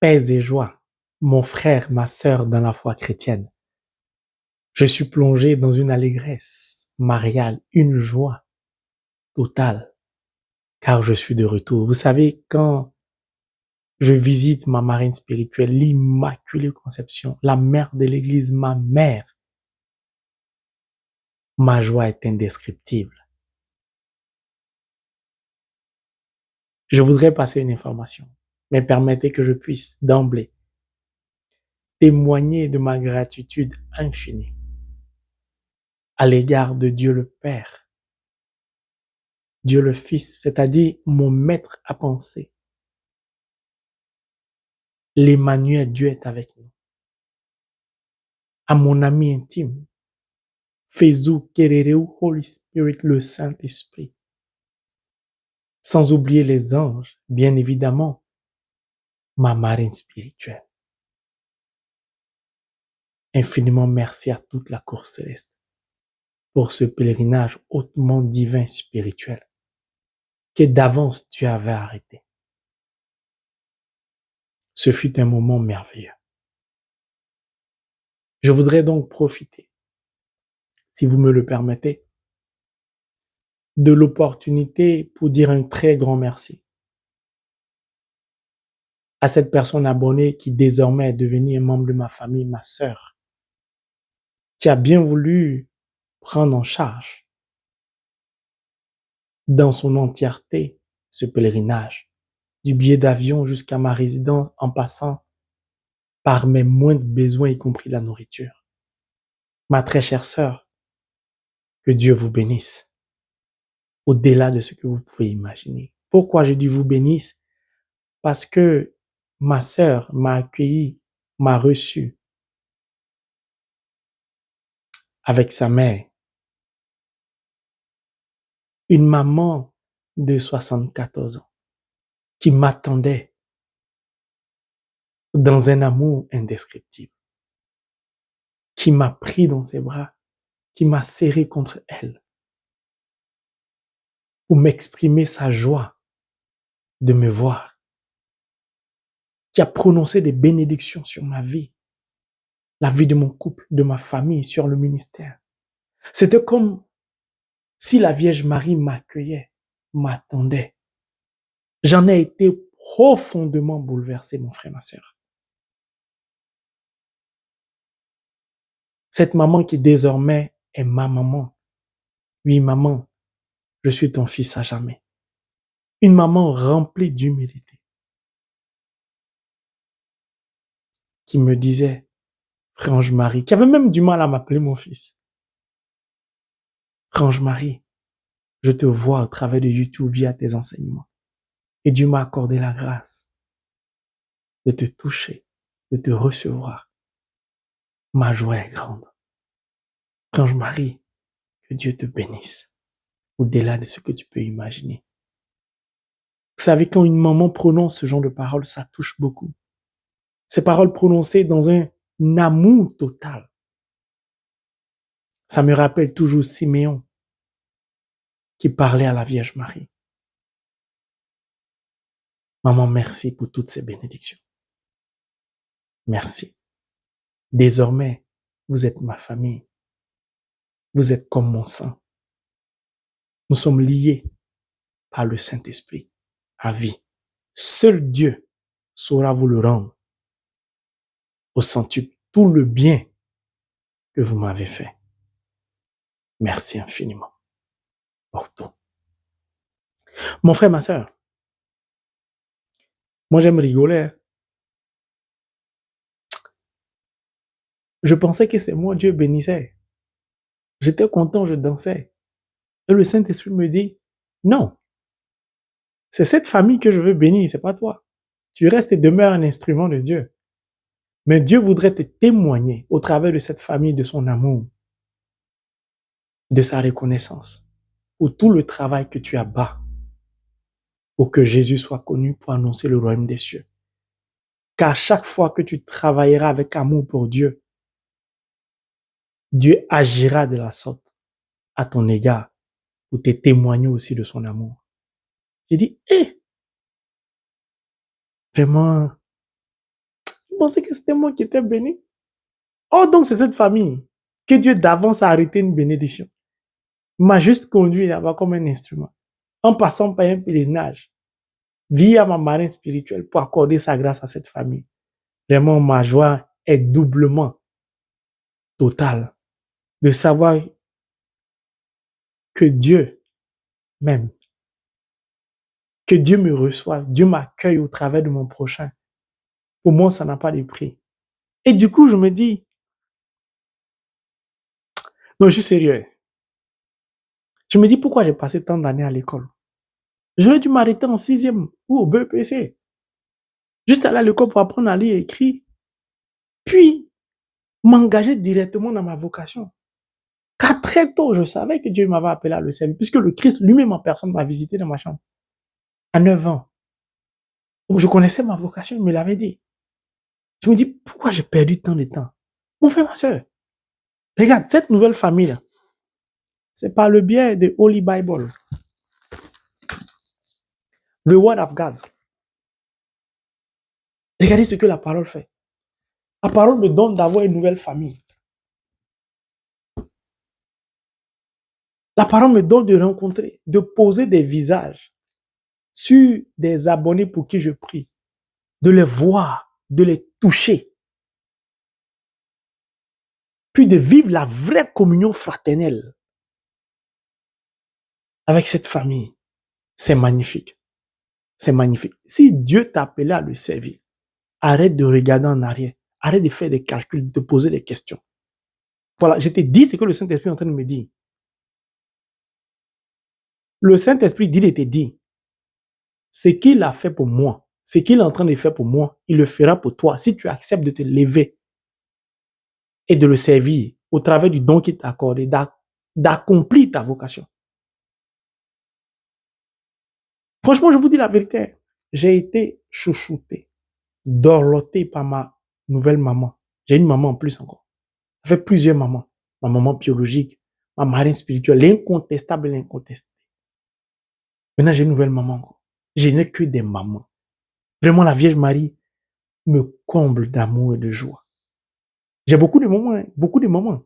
Paix et joie, mon frère, ma sœur dans la foi chrétienne. Je suis plongé dans une allégresse mariale, une joie totale, car je suis de retour. Vous savez, quand je visite ma marraine spirituelle, l'Immaculée Conception, la mère de l'Église, ma mère, ma joie est indescriptible. Je voudrais passer une information, mais permettez que je puisse d'emblée témoigner de ma gratitude infinie à l'égard de Dieu le Père, Dieu le Fils, c'est-à-dire mon maître à penser. L'Emmanuel, Dieu est avec nous. À mon ami intime, Fezu Kerereu Holy Spirit, le Saint-Esprit. Sans oublier les anges, bien évidemment, ma marraine spirituelle. Infiniment merci à toute la cour céleste pour ce pèlerinage hautement divin spirituel que d'avance tu avais arrêté. Ce fut un moment merveilleux. Je voudrais donc profiter, si vous me le permettez, de l'opportunité pour dire un très grand merci à cette personne abonnée qui désormais est devenue un membre de ma famille, ma sœur, qui a bien voulu prendre en charge dans son entièreté ce pèlerinage, du billet d'avion jusqu'à ma résidence en passant par mes moindres besoins, y compris la nourriture. Ma très chère sœur, que Dieu vous bénisse, au-delà de ce que vous pouvez imaginer. Pourquoi je dis vous bénisse? Parce que ma sœur m'a accueilli, m'a reçu avec sa mère. Une maman de 74 ans qui m'attendait dans un amour indescriptible, qui m'a pris dans ses bras, qui m'a serré contre elle pour m'exprimer sa joie de me voir, qui a prononcé des bénédictions sur ma vie, la vie de mon couple, de ma famille, sur le ministère. C'était comme si la Vierge Marie m'accueillait, m'attendait. J'en ai été profondément bouleversé, mon frère, ma sœur. Cette maman qui désormais est ma maman. Oui, maman, je suis ton fils à jamais. Une maman remplie d'humilité qui me disait, Frange Marie, qui avait même du mal à m'appeler mon fils. Frange Marie, je te vois au travers de YouTube via tes enseignements. Et Dieu m'a accordé la grâce de te toucher, de te recevoir. Ma joie est grande. Frange Marie, que Dieu te bénisse au-delà de ce que tu peux imaginer. Vous savez, quand une maman prononce ce genre de paroles, ça touche beaucoup. Ces paroles prononcées dans un amour total. Ça me rappelle toujours Siméon qui parlait à la Vierge Marie. Maman, merci pour toutes ces bénédictions. Merci. Désormais, vous êtes ma famille. Vous êtes comme mon sang. Nous sommes liés par le Saint-Esprit à vie. Seul Dieu saura vous le rendre au centuple tout le bien que vous m'avez fait. Merci infiniment pour tout. Mon frère, ma sœur, moi j'aime rigoler. Je pensais que c'est moi, Dieu bénissait. J'étais content, je dansais. Et le Saint-Esprit me dit, non, c'est cette famille que je veux bénir, c'est pas toi. Tu restes et demeures un instrument de Dieu. Mais Dieu voudrait te témoigner au travers de cette famille de son amour, de sa reconnaissance, pour tout le travail que tu as bas, pour que Jésus soit connu pour annoncer le royaume des cieux. Car chaque fois que tu travailleras avec amour pour Dieu, Dieu agira de la sorte à ton égard pour te témoigner aussi de son amour. J'ai dit, vraiment, pensais que c'était moi qui étais béni. Oh, donc c'est cette famille que Dieu d'avance a arrêté une bénédiction. M'a juste conduit là-bas comme un instrument, en passant par un pèlerinage, via ma marine spirituelle pour accorder sa grâce à cette famille. Vraiment, ma joie est doublement totale de savoir que Dieu m'aime, que Dieu me reçoit, Dieu m'accueille au travers de mon prochain. Pour moi, ça n'a pas de prix. Et du coup, je me dis, non, je suis sérieux. Je me dis pourquoi j'ai passé tant d'années à l'école. J'aurais dû m'arrêter en 6e ou au BEPC. Juste aller à l'école pour apprendre à lire et écrire. Puis, m'engager directement dans ma vocation. Car très tôt, je savais que Dieu m'avait appelé à le servir, puisque le Christ lui-même en personne m'a visité dans ma chambre. À 9 ans. Donc, je connaissais ma vocation, il me l'avait dit. Je me dis, pourquoi j'ai perdu tant de temps? Mon frère, ma soeur, regarde, cette nouvelle famille-là, c'est par le biais de Holy Bible. The Word of God. Regardez ce que la parole fait. La parole me donne d'avoir une nouvelle famille. La parole me donne de rencontrer, de poser des visages sur des abonnés pour qui je prie, de les voir, de les toucher, puis de vivre la vraie communion fraternelle avec cette famille. C'est magnifique. C'est magnifique. Si Dieu t'a appelé à le servir, arrête de regarder en arrière. Arrête de faire des calculs, de poser des questions. Voilà, je t'ai dit ce que le Saint-Esprit est en train de me dire. Le Saint-Esprit dit de te dire, ce qu'il a fait pour moi, ce qu'il est en train de faire pour moi, il le fera pour toi. Si tu acceptes de te lever et de le servir au travers du don qu'il t'a accordé, d'accomplir ta vocation. Franchement, je vous dis la vérité, j'ai été chouchouté, dorloté par ma nouvelle maman. J'ai une maman en plus encore. Ça fait plusieurs mamans. Ma maman biologique, ma marraine spirituelle, l'incontestable et l'incontestable. Maintenant, j'ai une nouvelle maman. Je n'ai que des mamans. Vraiment, la Vierge Marie me comble d'amour et de joie. J'ai beaucoup de mamans, hein, beaucoup de mamans.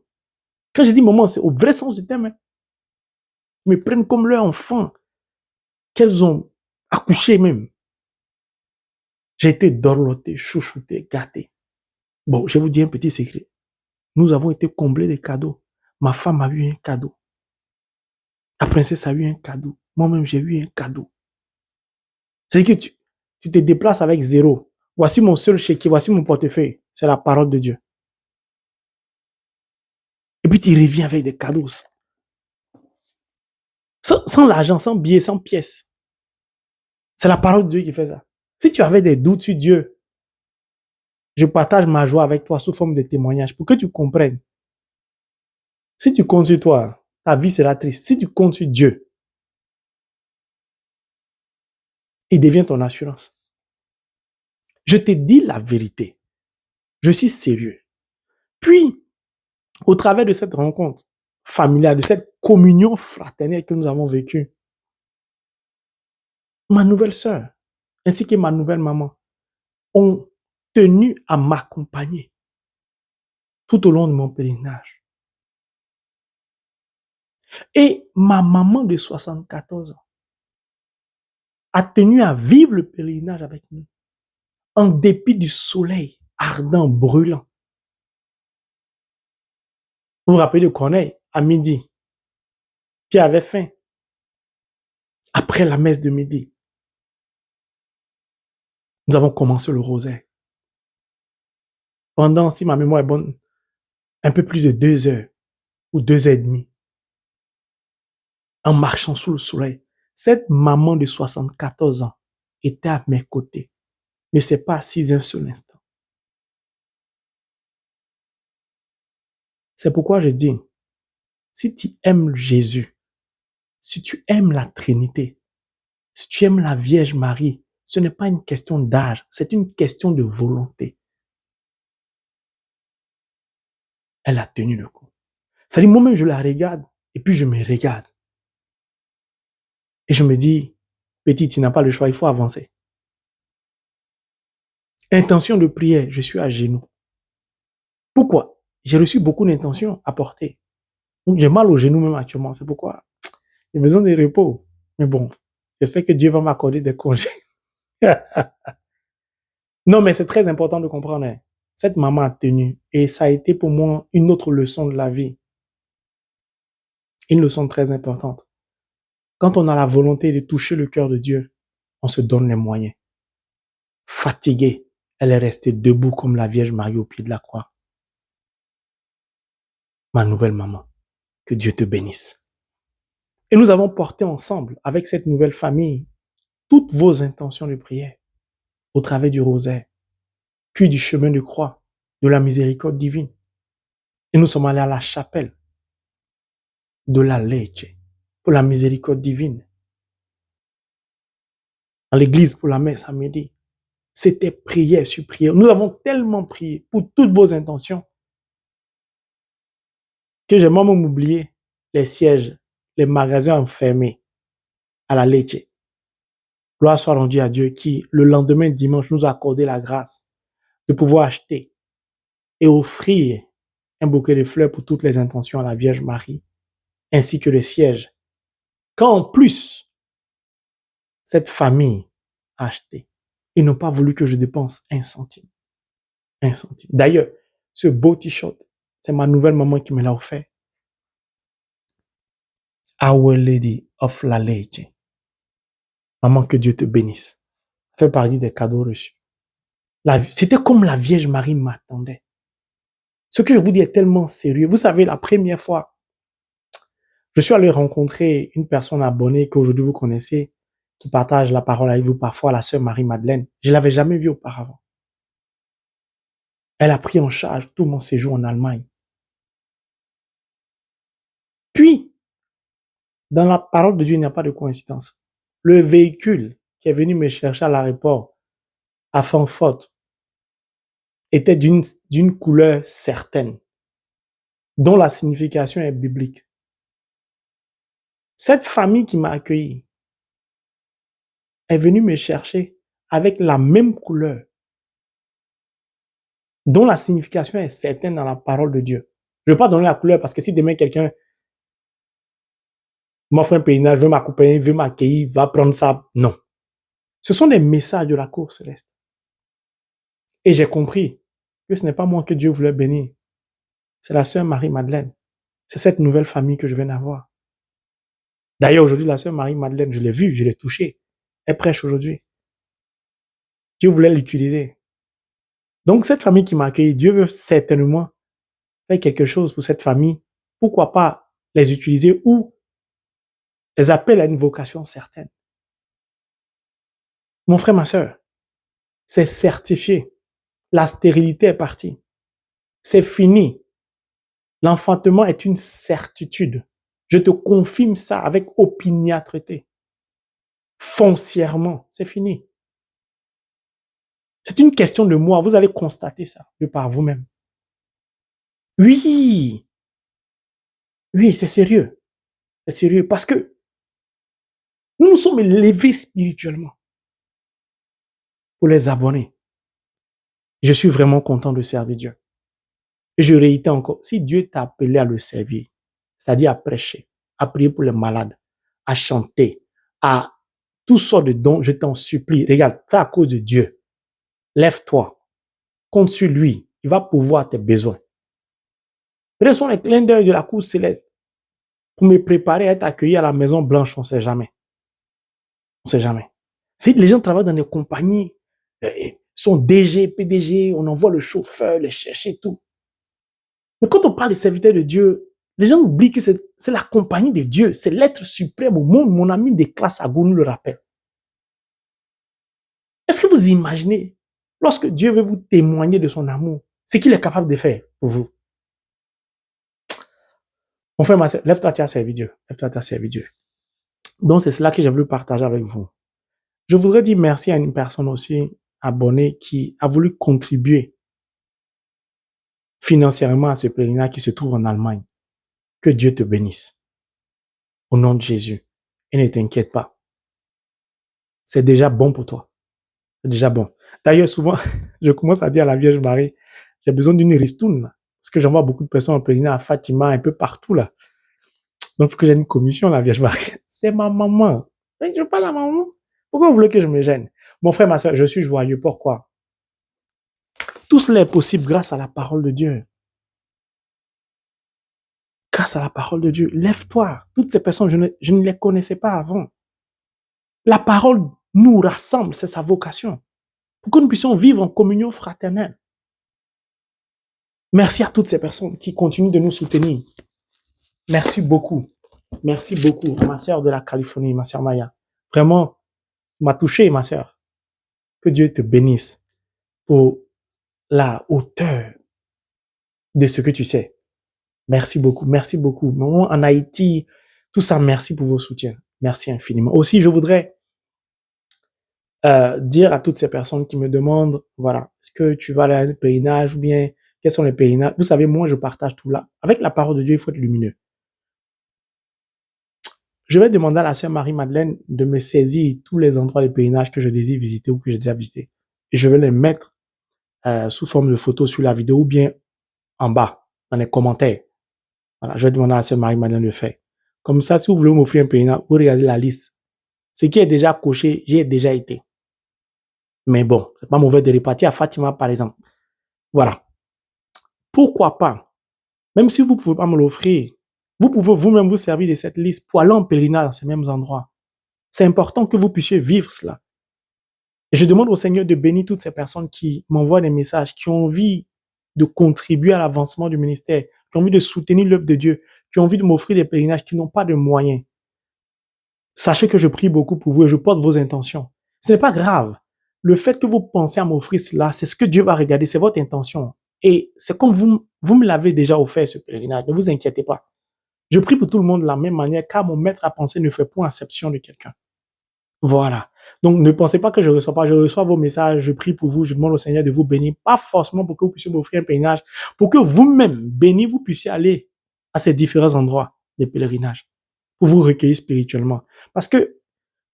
Quand je dis maman, c'est au vrai sens du terme. Hein. Ils me prennent comme leur enfant qu'elles ont accouché même. J'ai été dorloté, chouchouté, gâté. Bon, je vais vous dire un petit secret. Nous avons été comblés de cadeaux. Ma femme a eu un cadeau. La princesse a eu un cadeau. Moi-même, j'ai eu un cadeau. C'est que tu te déplaces avec zéro. Voici mon seul chéquier, voici mon portefeuille. C'est la parole de Dieu. Et puis tu reviens avec des cadeaux. Sans l'argent, sans billets, sans pièces. C'est la parole de Dieu qui fait ça. Si tu avais des doutes sur Dieu, je partage ma joie avec toi sous forme de témoignage pour que tu comprennes. Si tu comptes sur toi, ta vie sera triste. Si tu comptes sur Dieu, il devient ton assurance. Je te dis la vérité. Je suis sérieux. Puis, au travers de cette rencontre familiale, de cette communion fraternelle que nous avons vécue, ma nouvelle sœur, ainsi que ma nouvelle maman, ont tenu à m'accompagner tout au long de mon pèlerinage. Et ma maman de 74 ans a tenu à vivre le pèlerinage avec nous, en dépit du soleil ardent, brûlant. Vous vous rappelez de Corneille, à midi, qui avait faim, après la messe de midi. Nous avons commencé le rosaire. Pendant, si ma mémoire est bonne, un peu plus de 2 heures ou 2 heures et demie, en marchant sous le soleil. Cette maman de 74 ans était à mes côtés, ne s'est pas assise un seul instant. C'est pourquoi je dis, si tu aimes Jésus, si tu aimes la Trinité, si tu aimes la Vierge Marie, ce n'est pas une question d'âge, c'est une question de volonté. Elle a tenu le coup. C'est-à-dire, moi-même, je la regarde et puis je me regarde. Et je me dis, petit, tu n'as pas le choix, il faut avancer. Intention de prière, je suis à genoux. Pourquoi? J'ai reçu beaucoup d'intentions à porter. Donc j'ai mal aux genoux même actuellement. C'est pourquoi j'ai besoin de repos. Mais bon, j'espère que Dieu va m'accorder des congés. Non, mais c'est très important de comprendre. Hein. Cette maman a tenu et ça a été pour moi une autre leçon de la vie. Une leçon très importante. Quand on a la volonté de toucher le cœur de Dieu, on se donne les moyens. Fatiguée, elle est restée debout comme la Vierge Marie au pied de la croix. Ma nouvelle maman, que Dieu te bénisse. Et nous avons porté ensemble, avec cette nouvelle famille, toutes vos intentions de prière au travers du rosaire, puis du chemin de croix, de la miséricorde divine. Et nous sommes allés à la chapelle de la Leche pour la miséricorde divine, à l'église pour la messe à midi. C'était prière sur prière. Nous avons tellement prié pour toutes vos intentions que j'ai même oublié les sièges, les magasins enfermés à la Leche. Gloire soit rendue à Dieu qui, le lendemain dimanche, nous a accordé la grâce de pouvoir acheter et offrir un bouquet de fleurs pour toutes les intentions à la Vierge Marie, ainsi que les sièges. Quand en plus, cette famille a acheté, ils n'ont pas voulu que je dépense un centime. Un centime. D'ailleurs, ce beau t-shirt, c'est ma nouvelle maman qui me l'a offert. Our Lady of la Leche. Maman, que Dieu te bénisse. Ça fait partie des cadeaux reçus. C'était comme la Vierge Marie m'attendait. Ce que je vous dis est tellement sérieux. Vous savez, la première fois, je suis allé rencontrer une personne abonnée qu'aujourd'hui vous connaissez, qui partage la parole avec vous parfois, la sœur Marie-Madeleine. Je l'avais jamais vue auparavant. Elle a pris en charge tout mon séjour en Allemagne. Puis, dans la parole de Dieu, il n'y a pas de coïncidence. Le véhicule qui est venu me chercher à l'aéroport, à Francfort, était d'une couleur certaine, dont la signification est biblique. Cette famille qui m'a accueilli est venue me chercher avec la même couleur, dont la signification est certaine dans la parole de Dieu. Je ne vais pas donner la couleur parce que si demain quelqu'un m'offre un pèlerinage, veut m'accompagner, veut m'accueillir, va prendre ça, non. Ce sont des messages de la cour céleste. Et j'ai compris que ce n'est pas moi que Dieu voulait bénir. C'est la sœur Marie-Madeleine. C'est cette nouvelle famille que je viens d'avoir. D'ailleurs, aujourd'hui, la sœur Marie-Madeleine, je l'ai vue, je l'ai touchée. Elle prêche aujourd'hui. Dieu voulait l'utiliser. Donc, cette famille qui m'a accueilli, Dieu veut certainement faire quelque chose pour cette famille. Pourquoi pas les utiliser ou les appeler à une vocation certaine. Mon frère, ma sœur, c'est certifié. La stérilité est partie. C'est fini. L'enfantement est une certitude. Je te confirme ça avec opiniâtreté. Foncièrement, c'est fini. C'est une question de moi. Vous allez constater ça de par vous-même. Oui, oui, c'est sérieux. C'est sérieux parce que nous nous sommes élevés spirituellement pour les abonnés. Je suis vraiment content de servir Dieu. Et je réitère encore, si Dieu t'a appelé à le servir, c'est-à-dire à prêcher, à prier pour les malades, à chanter, à toutes sortes de dons, je t'en supplie, regarde, fais à cause de Dieu. Lève-toi, compte sur lui, il va pouvoir tes besoins. Prenons les clins d'œil de la cour céleste pour me préparer à être accueilli à la Maison Blanche, on ne sait jamais. On ne sait jamais. Si les gens travaillent dans des compagnies, sont DG, PDG, on envoie le chauffeur, les chercher, tout. Mais quand on parle des serviteurs de Dieu, les gens oublient que c'est la compagnie de Dieu, c'est l'être suprême au monde. Mon ami de classe Agou nous le rappelle. Est-ce que vous imaginez, lorsque Dieu veut vous témoigner de son amour, ce qu'il est capable de faire pour vous? Mon frère, ma soeur, lève-toi, tu as servi Dieu. Lève-toi, tu as servi Dieu. Donc, c'est cela que j'ai voulu partager avec vous. Je voudrais dire merci à une personne aussi abonnée qui a voulu contribuer financièrement à ce pèlerinage qui se trouve en Allemagne. Que Dieu te bénisse. Au nom de Jésus. Et ne t'inquiète pas. C'est déjà bon pour toi. C'est déjà bon. D'ailleurs, souvent, je commence à dire à la Vierge Marie, j'ai besoin d'une ristoune, là, parce que j'envoie beaucoup de personnes en pèlerinage à Fatima, un peu partout, là. Donc, il faut que j'ai une commission, la Vierge Marie. C'est ma maman. Mais je veux pas la maman. Pourquoi vous voulez que je me gêne? Mon frère, ma soeur, je suis joyeux. Pourquoi? Tout cela est possible grâce à la parole de Dieu. Grâce à la parole de Dieu. Lève-toi. Toutes ces personnes, je ne les connaissais pas avant. La parole nous rassemble, c'est sa vocation. Pour que nous puissions vivre en communion fraternelle. Merci à toutes ces personnes qui continuent de nous soutenir. Merci beaucoup. Merci beaucoup, ma sœur de la Californie, ma sœur Maya. Vraiment, m'a touché, ma sœur. Que Dieu te bénisse pour la hauteur de ce que tu sais. Merci beaucoup, merci beaucoup. Moi, en Haïti, tout ça, merci pour vos soutiens. Merci infiniment. Aussi, je voudrais dire à toutes ces personnes qui me demandent, voilà, est-ce que tu vas aller à un pèlerinage ou bien quels sont les pèlerinages? Vous savez, moi, je partage tout là. Avec la parole de Dieu, il faut être lumineux. Je vais demander à la sœur Marie-Madeleine de me saisir tous les endroits de pèlerinage que je désire visiter ou que j'ai déjà visité. Et je vais les mettre sous forme de photos sur la vidéo ou bien en bas, dans les commentaires. Voilà, je vais demander à la sœur Marie-Madeleine de le faire. Comme ça, si vous voulez m'offrir un pèlerinage, vous regardez la liste. Ce qui est déjà coché, j'y ai déjà été. Mais bon, c'est pas mauvais de repartir à Fatima, par exemple. Voilà. Pourquoi pas? Même si vous ne pouvez pas me l'offrir, vous pouvez vous-même vous servir de cette liste pour aller en pèlerinage dans ces mêmes endroits. C'est important que vous puissiez vivre cela. Et je demande au Seigneur de bénir toutes ces personnes qui m'envoient des messages, qui ont envie de contribuer à l'avancement du ministère, qui ont envie de soutenir l'œuvre de Dieu, qui ont envie de m'offrir des pèlerinages, qui n'ont pas de moyens. Sachez que je prie beaucoup pour vous et je porte vos intentions. Ce n'est pas grave. Le fait que vous pensez à m'offrir cela, c'est ce que Dieu va regarder, c'est votre intention. Et c'est comme vous me l'avez déjà offert, ce pèlerinage. Ne vous inquiétez pas. Je prie pour tout le monde de la même manière, car mon maître à penser ne fait point exception de quelqu'un. Voilà. Donc, ne pensez pas que je ne reçois pas. Je reçois vos messages, je prie pour vous, je demande au Seigneur de vous bénir. Pas forcément pour que vous puissiez m'offrir un pèlerinage, pour que vous-même, bénis, vous puissiez aller à ces différents endroits de pèlerinage, pour vous recueillir spirituellement. Parce que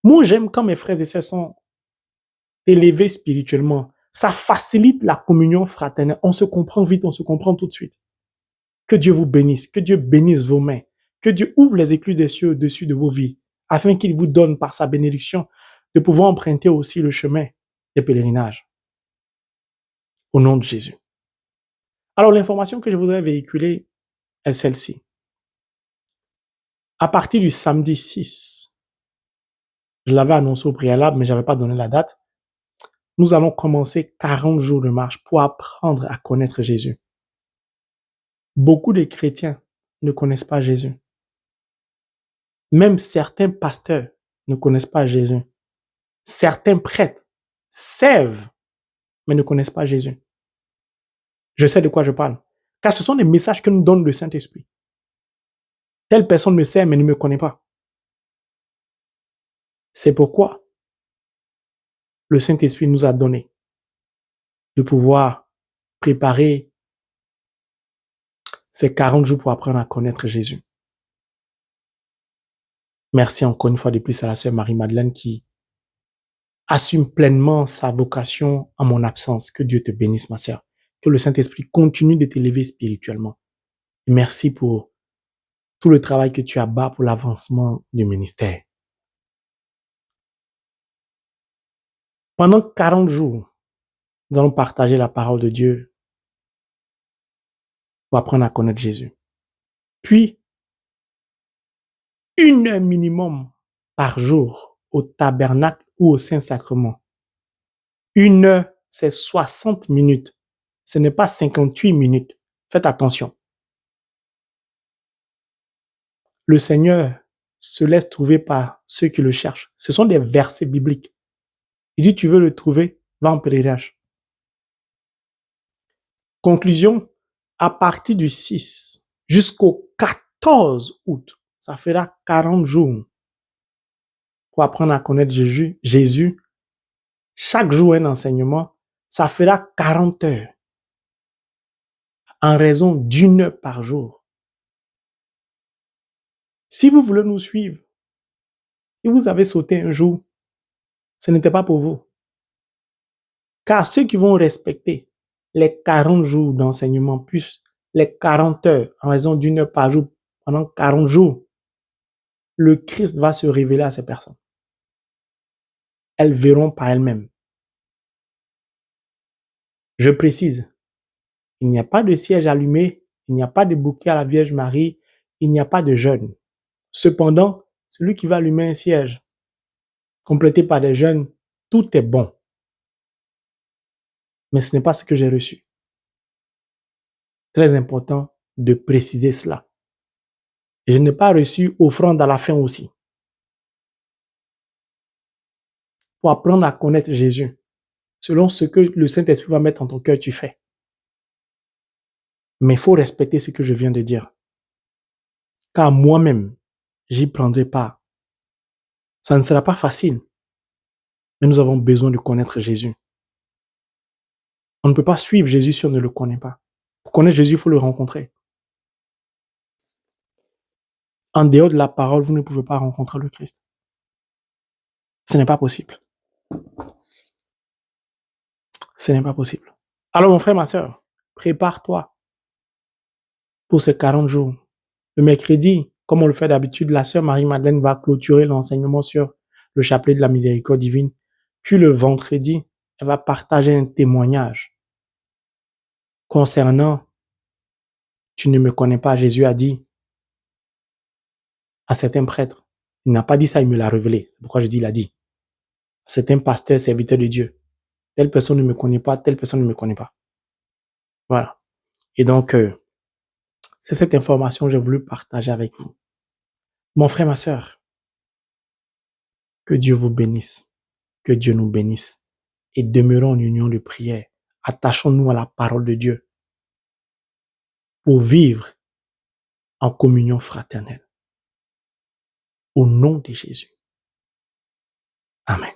moi, j'aime quand mes frères et sœurs sont élevés spirituellement. Ça facilite la communion fraternelle. On se comprend vite, on se comprend tout de suite. Que Dieu vous bénisse, que Dieu bénisse vos mains, que Dieu ouvre les écluses des cieux au-dessus de vos vies, afin qu'il vous donne par sa bénédiction de pouvoir emprunter aussi le chemin des pèlerinages. Au nom de Jésus. Alors, l'information que je voudrais véhiculer est celle-ci. À partir du samedi 6, je l'avais annoncé au préalable, mais je n'avais pas donné la date, nous allons commencer 40 jours de marche pour apprendre à connaître Jésus. Beaucoup de chrétiens ne connaissent pas Jésus. Même certains pasteurs ne connaissent pas Jésus. Certains prêtres servent, mais ne connaissent pas Jésus. Je sais de quoi je parle. Car ce sont des messages que nous donne le Saint-Esprit. Telle personne me sert, mais ne me connaît pas. C'est pourquoi le Saint-Esprit nous a donné de pouvoir préparer ces 40 jours pour apprendre à connaître Jésus. Merci encore une fois de plus à la sœur Marie-Madeleine qui assume pleinement sa vocation en mon absence. Que Dieu te bénisse, ma sœur. Que le Saint-Esprit continue de t'élever spirituellement. Et merci pour tout le travail que tu as bas pour l'avancement du ministère. Pendant 40 jours, nous allons partager la parole de Dieu pour apprendre à connaître Jésus. Puis, 1 heure minimum par jour au tabernacle ou au Saint-Sacrement. 1 heure, c'est 60 minutes. Ce n'est pas 58 minutes. Faites attention. Le Seigneur se laisse trouver par ceux qui le cherchent. Ce sont des versets bibliques. Il dit, tu veux le trouver, va en pèlerinage. Conclusion, à partir du 6 jusqu'au 14 août, ça fera 40 jours pour apprendre à connaître Jésus. Chaque jour un enseignement, ça fera 40 heures en raison d'1 heure par jour. Si vous voulez nous suivre, si vous avez sauté un jour, ce n'était pas pour vous. Car ceux qui vont respecter les 40 jours d'enseignement plus les 40 heures en raison d'une heure par jour pendant 40 jours, le Christ va se révéler à ces personnes. Elles verront par elles-mêmes. Je précise, il n'y a pas de siège allumé, il n'y a pas de bouquet à la Vierge Marie, il n'y a pas de jeûne. Cependant, celui qui va allumer un siège complété par des jeûnes, tout est bon. Mais ce n'est pas ce que j'ai reçu. Très important de préciser cela. Et je n'ai pas reçu offrande à la fin aussi. Pour apprendre à connaître Jésus, selon ce que le Saint-Esprit va mettre en ton cœur, tu fais. Mais il faut respecter ce que je viens de dire. Car moi-même, j'y prendrai part. Ça ne sera pas facile, mais nous avons besoin de connaître Jésus. On ne peut pas suivre Jésus si on ne le connaît pas. Pour connaître Jésus, il faut le rencontrer. En dehors de la parole, vous ne pouvez pas rencontrer le Christ. Ce n'est pas possible. Ce n'est pas possible. Alors mon frère, ma sœur, prépare-toi pour ces 40 jours. Le mercredi, comme on le fait d'habitude, la sœur Marie-Madeleine va clôturer l'enseignement sur le chapelet de la miséricorde divine. Puis le vendredi, elle va partager un témoignage concernant « Tu ne me connais pas », Jésus a dit à certains prêtres. Il n'a pas dit ça, il me l'a révélé. C'est pourquoi je dis il a dit. À certains pasteurs, serviteurs de Dieu. Telle personne ne me connaît pas, telle personne ne me connaît pas. Voilà. Et donc, c'est cette information que j'ai voulu partager avec vous. Mon frère, ma sœur, que Dieu vous bénisse, que Dieu nous bénisse et demeurons en union de prière. Attachons-nous à la parole de Dieu pour vivre en communion fraternelle. Au nom de Jésus. Amen.